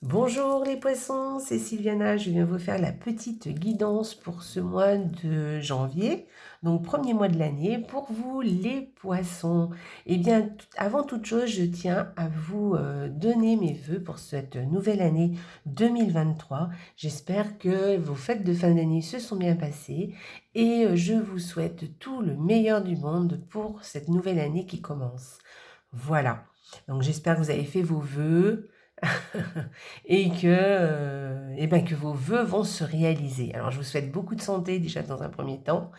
Bonjour les poissons, c'est Sylviana, je viens vous faire la petite guidance pour ce mois de janvier, donc premier mois de l'année, pour vous les poissons. Eh bien, avant toute chose, je tiens à vous donner mes vœux pour cette nouvelle année 2023. J'espère que vos fêtes de fin d'année se sont bien passées et je vous souhaite tout le meilleur du monde pour cette nouvelle année qui commence. Voilà, donc j'espère que vous avez fait vos vœux. Et que vos vœux vont se réaliser. Alors, je vous souhaite beaucoup de santé déjà dans un premier temps,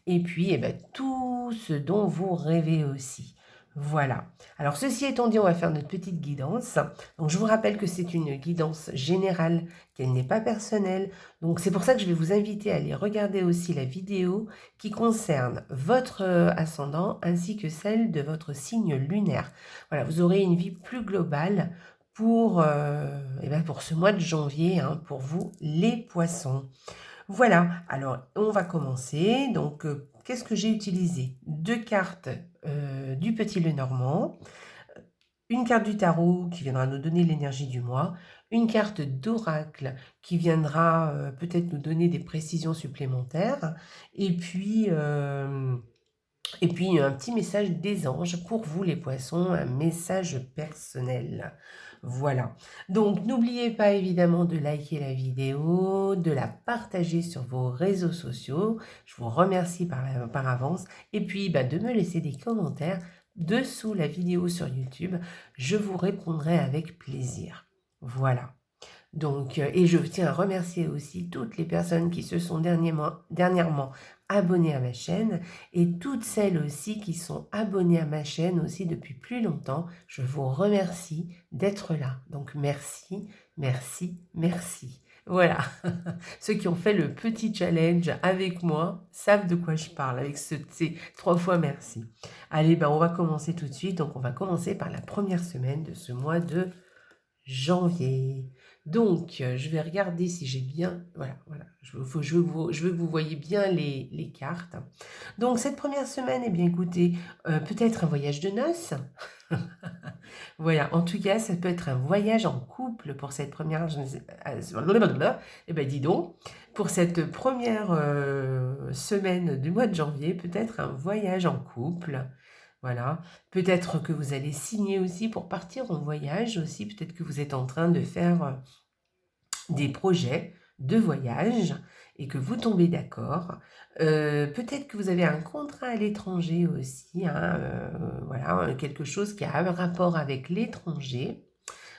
et puis tout ce dont vous rêvez aussi. Voilà. Alors, ceci étant dit, on va faire notre petite guidance. Donc, je vous rappelle que c'est une guidance générale, qu'elle n'est pas personnelle. Donc, c'est pour ça que je vais vous inviter à aller regarder aussi la vidéo qui concerne votre ascendant ainsi que celle de votre signe lunaire. Voilà, vous aurez une vie plus globale pour ce mois de janvier, hein, pour vous les poissons. Voilà, alors on va commencer. Donc, qu'est-ce que j'ai utilisé? Deux cartes du Petit Lenormand, une carte du tarot qui viendra nous donner l'énergie du mois, une carte d'oracle qui viendra peut-être nous donner des précisions supplémentaires, et puis, un petit message des anges pour vous, les poissons, un message personnel. Voilà. Donc, n'oubliez pas évidemment de liker la vidéo, de la partager sur vos réseaux sociaux. Je vous remercie par avance. Et puis, de me laisser des commentaires dessous la vidéo sur YouTube. Je vous répondrai avec plaisir. Voilà. Donc, et je tiens à remercier aussi toutes les personnes qui se sont dernièrement abonnées à ma chaîne et toutes celles aussi qui sont abonnées à ma chaîne aussi depuis plus longtemps. Je vous remercie d'être là. Donc, merci, merci, merci. Voilà, ceux qui ont fait le petit challenge avec moi savent de quoi je parle avec ces 3 fois merci. Allez, on va commencer tout de suite. Donc, on va commencer par la première semaine de ce mois de janvier. Donc, je vais regarder si j'ai bien... Voilà. Je veux que vous voyez bien les cartes. Donc, cette première semaine, eh bien, écoutez, peut-être un voyage de noces. Voilà, en tout cas, ça peut être un voyage en couple pour cette première... Eh bien, dis donc, pour cette première semaine du mois de janvier, peut-être un voyage en couple. Voilà, peut-être que vous allez signer aussi pour partir en voyage aussi, peut-être que vous êtes en train de faire des projets de voyage et que vous tombez d'accord. Peut-être que vous avez un contrat à l'étranger aussi, hein, voilà, quelque chose qui a un rapport avec l'étranger,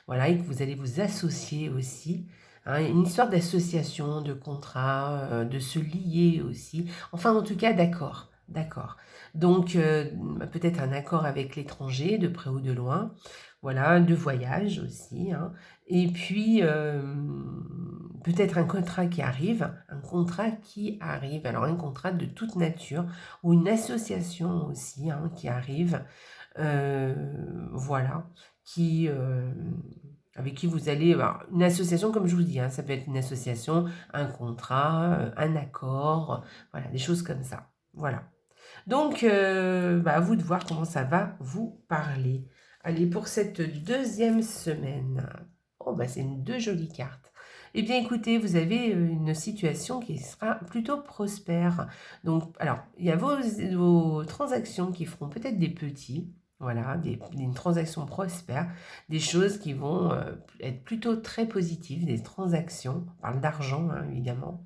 voilà, et que vous allez vous associer aussi. Hein, une histoire d'association, de contrat, de se lier aussi. Enfin, en tout cas, d'accord. D'accord. Donc, peut-être un accord avec l'étranger, de près ou de loin. Voilà, de voyage aussi. Hein. Et puis, peut-être un contrat qui arrive. Un contrat qui arrive. Alors, un contrat de toute nature. Ou une association aussi, hein, qui arrive. Voilà. Avec qui vous allez... une association, comme je vous dis, hein, ça peut être une association, un contrat, un accord, voilà, des choses comme ça. Voilà. Donc, à vous de voir comment ça va vous parler. Allez, pour cette deuxième semaine, oh, c'est deux jolies cartes. Eh bien, écoutez, vous avez une situation qui sera plutôt prospère. Donc, alors, il y a vos transactions qui feront peut-être des petits, voilà, une transaction prospère, des choses qui vont être plutôt très positives, des transactions, on parle d'argent, hein, évidemment,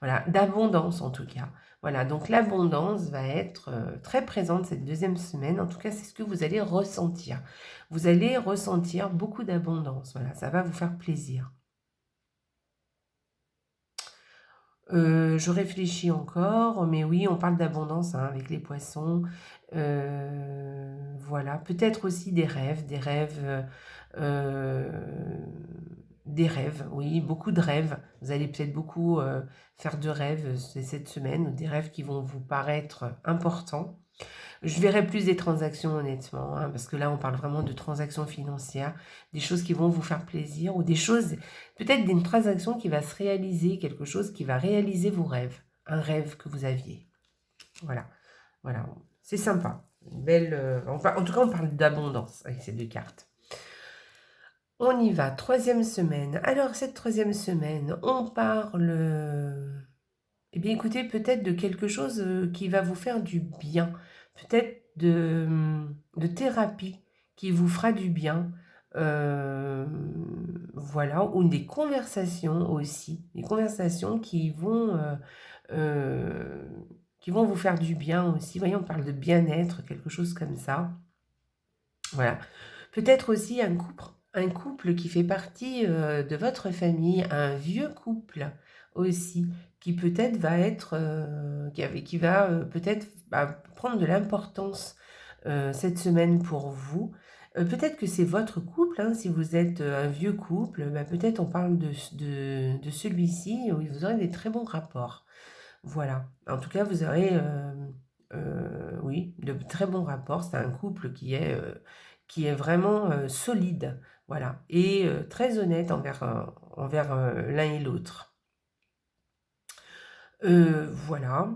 voilà, d'abondance en tout cas. Voilà, donc l'abondance va être très présente cette deuxième semaine. En tout cas, c'est ce que vous allez ressentir. Vous allez ressentir beaucoup d'abondance. Voilà, ça va vous faire plaisir. Je réfléchis encore, mais oui, on parle d'abondance, hein, avec les poissons. Voilà, peut-être aussi des rêves, oui, beaucoup de rêves. Vous allez peut-être beaucoup faire de rêves cette semaine, ou des rêves qui vont vous paraître importants. Je verrai plus des transactions honnêtement, hein, parce que là on parle vraiment de transactions financières, des choses qui vont vous faire plaisir, ou des choses, peut-être d'une transaction qui va se réaliser, quelque chose qui va réaliser vos rêves, un rêve que vous aviez. Voilà, voilà, c'est sympa. Une belle, en tout cas on parle d'abondance avec ces deux cartes. On y va, troisième semaine. Alors, cette troisième semaine, on parle, eh bien, écoutez, peut-être de quelque chose qui va vous faire du bien. Peut-être de thérapie qui vous fera du bien. Euh, voilà, ou des conversations aussi. Des conversations euh, qui vont vous faire du bien aussi. Voyez, on parle de bien-être, quelque chose comme ça. Voilà. Peut-être aussi un couple qui fait partie de votre famille, un vieux couple aussi, qui peut-être va être, qui va peut-être prendre de l'importance cette semaine pour vous. Peut-être que c'est votre couple, hein, si vous êtes un vieux couple, peut-être on parle de celui-ci où vous aurez des très bons rapports. Voilà. En tout cas, vous aurez, oui, de très bons rapports. C'est un couple qui est vraiment solide, voilà, et très honnête envers l'un et l'autre. Voilà.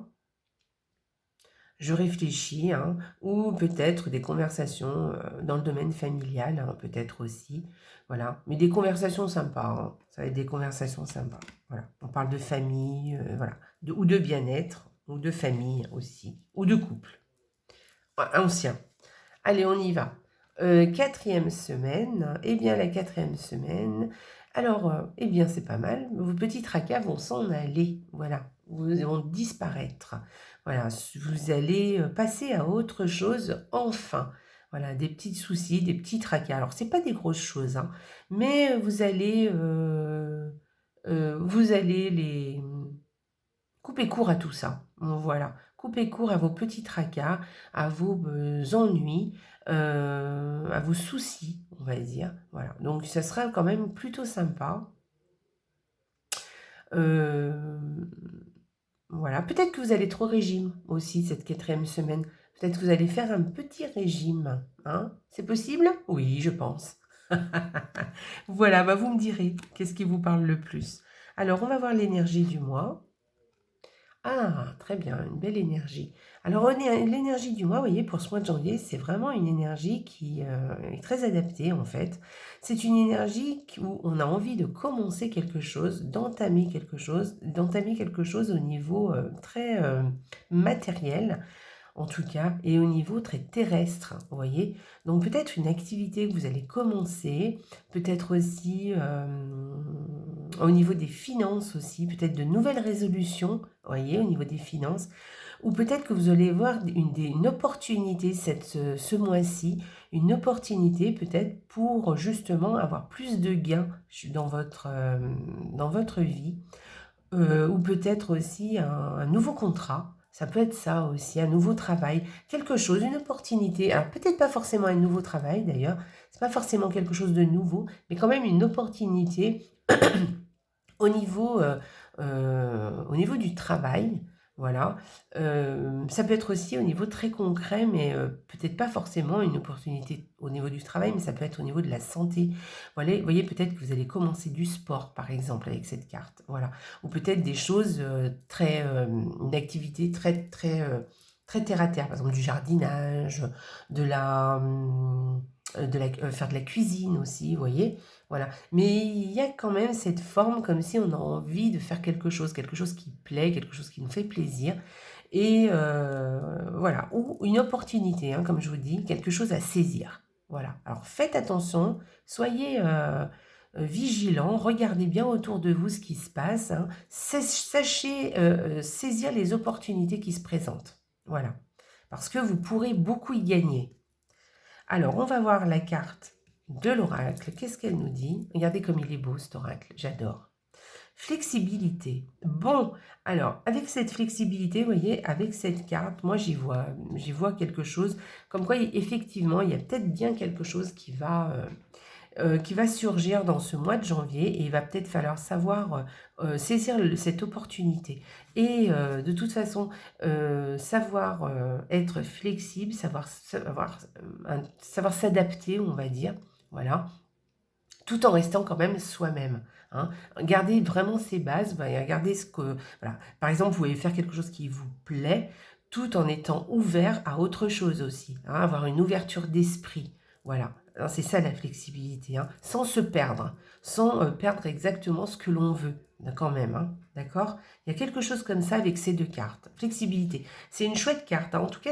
Je réfléchis, hein, ou peut-être des conversations dans le domaine familial, hein, peut-être aussi, voilà. Mais des conversations sympas, hein. Ça va être des conversations sympas, voilà. On parle de famille, voilà, ou de bien-être, ou de famille aussi, ou de couple, ancien. Allez, on y va. Quatrième semaine, eh bien la quatrième semaine, alors, eh bien c'est pas mal, vos petits tracas vont s'en aller, voilà, vous vont disparaître, voilà, vous allez passer à autre chose, enfin, voilà, des petits soucis, des petits tracas, alors c'est pas des grosses choses, hein, mais vous allez les couper court à tout ça, voilà, couper court à vos petits tracas, à vos ennuis, à vos soucis, on va dire. Voilà, donc ça sera quand même plutôt sympa. Euh, voilà, peut-être que vous allez être au régime aussi cette quatrième semaine. Peut-être que vous allez faire un petit régime, hein. C'est possible? Oui, je pense. Voilà, vous me direz qu'est-ce qui vous parle le plus. Alors, on va voir l'énergie du mois. Ah, très bien, une belle énergie. Alors, l'énergie du mois, vous voyez, pour ce mois de janvier, c'est vraiment une énergie qui est très adaptée, en fait. C'est une énergie où on a envie de commencer quelque chose, d'entamer quelque chose au niveau très matériel, en tout cas, et au niveau très terrestre, vous voyez. Donc peut-être une activité que vous allez commencer, peut-être aussi au niveau des finances aussi, peut-être de nouvelles résolutions, vous voyez, au niveau des finances, ou peut-être que vous allez voir une opportunité ce mois-ci, une opportunité peut-être pour justement avoir plus de gains dans votre vie, ou peut-être aussi un nouveau contrat. Ça peut être ça aussi, un nouveau travail, quelque chose, une opportunité. Alors peut-être pas forcément un nouveau travail d'ailleurs, c'est pas forcément quelque chose de nouveau, mais quand même une opportunité au niveau du travail, voilà. Ça peut être aussi au niveau très concret, mais peut-être pas forcément une opportunité au niveau du travail, mais ça peut être au niveau de la santé. Voilà, vous voyez, peut-être que vous allez commencer du sport, par exemple, avec cette carte, voilà. Ou peut-être des choses une activité très terre à terre, par exemple du jardinage, de la, faire de la cuisine aussi, vous voyez. Voilà. Mais il y a quand même cette forme comme si on a envie de faire quelque chose qui plaît, quelque chose qui nous fait plaisir. Et voilà. Ou une opportunité, hein, comme je vous dis, quelque chose à saisir. Voilà. Alors faites attention, soyez vigilants, regardez bien autour de vous ce qui se passe, hein. Sachez saisir les opportunités qui se présentent. Voilà. Parce que vous pourrez beaucoup y gagner. Alors, on va voir la carte de l'oracle. Qu'est-ce qu'elle nous dit? Regardez comme il est beau cet oracle, j'adore. Flexibilité. Bon, alors, avec cette flexibilité, vous voyez, avec cette carte, moi j'y vois quelque chose, comme quoi effectivement, il y a peut-être bien quelque chose qui va surgir dans ce mois de janvier et il va peut-être falloir savoir saisir cette opportunité. Et de toute façon, savoir être flexible, savoir s'adapter, on va dire, voilà, tout en restant quand même soi-même. Hein. Gardez vraiment ses bases, regardez ce que... Voilà. Par exemple, vous pouvez faire quelque chose qui vous plaît, tout en étant ouvert à autre chose aussi, hein, avoir une ouverture d'esprit. Voilà. hein, c'est ça la flexibilité, hein, sans se perdre, sans perdre exactement ce que l'on veut, quand même, hein, d'accord? Il y a quelque chose comme ça avec ces deux cartes. Flexibilité, c'est une chouette carte, hein, en tout cas,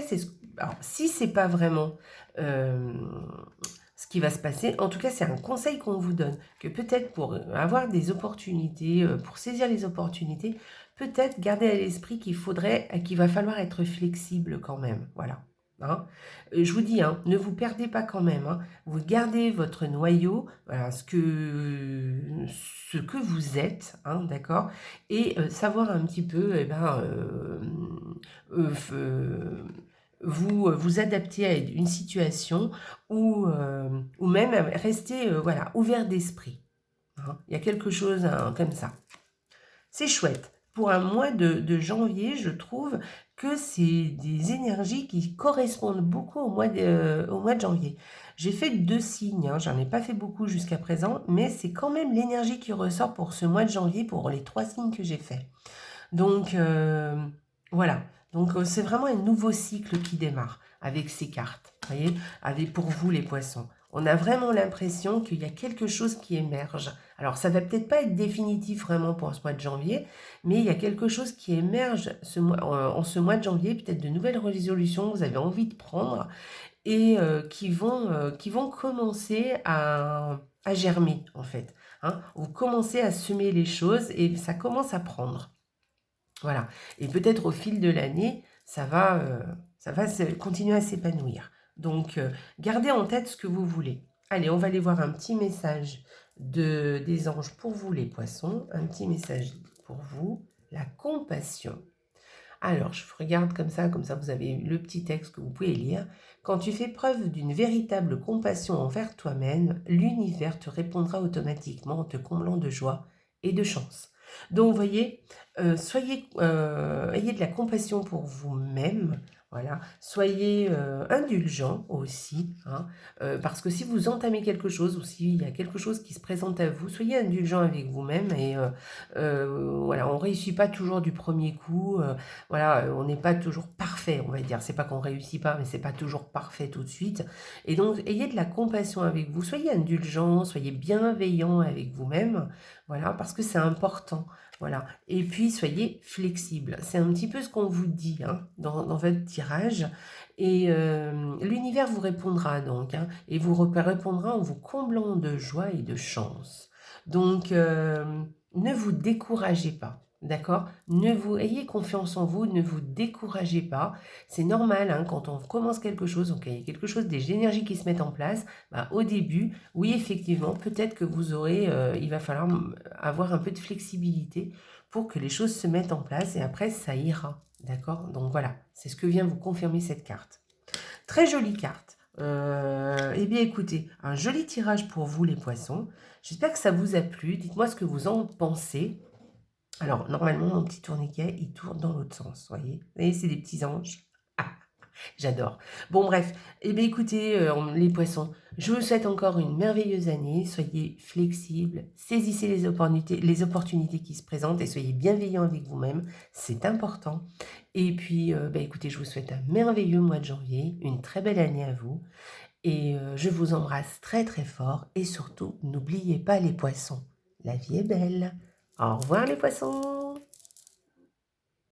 alors, si c'est pas vraiment ce qui va se passer, en tout cas, c'est un conseil qu'on vous donne, que peut-être pour avoir des opportunités, pour saisir les opportunités, peut-être garder à l'esprit qu'il va falloir être flexible quand même, voilà. Hein. Je vous dis, hein, ne vous perdez pas quand même. Hein. Vous gardez votre noyau, voilà, ce que vous êtes, hein, d'accord, et savoir un petit peu, vous adapter à une situation ou même rester voilà, ouvert d'esprit. Hein. Il y a quelque chose hein, comme ça. C'est chouette. Pour un mois de janvier, je trouve que c'est des énergies qui correspondent beaucoup au mois de janvier. J'ai fait 2 signes, hein, j'en ai pas fait beaucoup jusqu'à présent, mais c'est quand même l'énergie qui ressort pour ce mois de janvier, pour les 3 signes que j'ai fait. Donc, voilà. Donc, c'est vraiment un nouveau cycle qui démarre avec ces cartes. Vous voyez, pour vous, les poissons. On a vraiment l'impression qu'il y a quelque chose qui émerge. Alors, ça va peut-être pas être définitif vraiment pour ce mois de janvier, mais il y a quelque chose qui émerge en ce mois de janvier, peut-être de nouvelles résolutions que vous avez envie de prendre et qui vont commencer à germer, en fait. Hein. Vous commencez à semer les choses et ça commence à prendre. Voilà. Et peut-être au fil de l'année, ça va continuer à s'épanouir. Donc, gardez en tête ce que vous voulez. Allez, on va aller voir un petit message des anges pour vous, les poissons. Un petit message pour vous, la compassion. Alors, je regarde comme ça vous avez le petit texte que vous pouvez lire. Quand tu fais preuve d'une véritable compassion envers toi-même, l'univers te répondra automatiquement en te comblant de joie et de chance. Donc, vous voyez, ayez de la compassion pour vous-même, voilà. Soyez indulgent aussi, hein, parce que si vous entamez quelque chose ou s'il y a quelque chose qui se présente à vous, soyez indulgent avec vous-même et voilà, on ne réussit pas toujours du premier coup, voilà, on n'est pas toujours parfait, on va dire. C'est pas qu'on réussit pas, mais c'est pas toujours parfait tout de suite. Et donc, ayez de la compassion avec vous, soyez indulgent, soyez bienveillant avec vous-même, voilà, parce que c'est important. Voilà. Et puis, soyez flexible. C'est un petit peu ce qu'on vous dit hein, dans votre tirage. Et l'univers vous répondra donc. Hein, et vous répondra en vous comblant de joie et de chance. Donc, ne vous découragez pas. D'accord? Ayez confiance en vous, ne vous découragez pas. C'est normal, hein, quand on commence quelque chose, donc il y a quelque chose, des énergies qui se mettent en place, bah, au début, oui, effectivement, peut-être que il va falloir avoir un peu de flexibilité pour que les choses se mettent en place et après, ça ira. D'accord? Donc voilà, c'est ce que vient vous confirmer cette carte. Très jolie carte. Eh bien, écoutez, un joli tirage pour vous, les poissons. J'espère que ça vous a plu. Dites-moi ce que vous en pensez. Alors, normalement, mon petit tourniquet, il tourne dans l'autre sens, voyez. Vous voyez, c'est des petits anges. Ah, j'adore. Bon, bref. Eh bien, écoutez, les poissons, je vous souhaite encore une merveilleuse année. Soyez flexibles, saisissez les opportunités qui se présentent et soyez bienveillants avec vous-même. C'est important. Et puis, écoutez, je vous souhaite un merveilleux mois de janvier, une très belle année à vous. Et je vous embrasse très, très fort. Et surtout, n'oubliez pas les poissons. La vie est belle. Au revoir les poissons!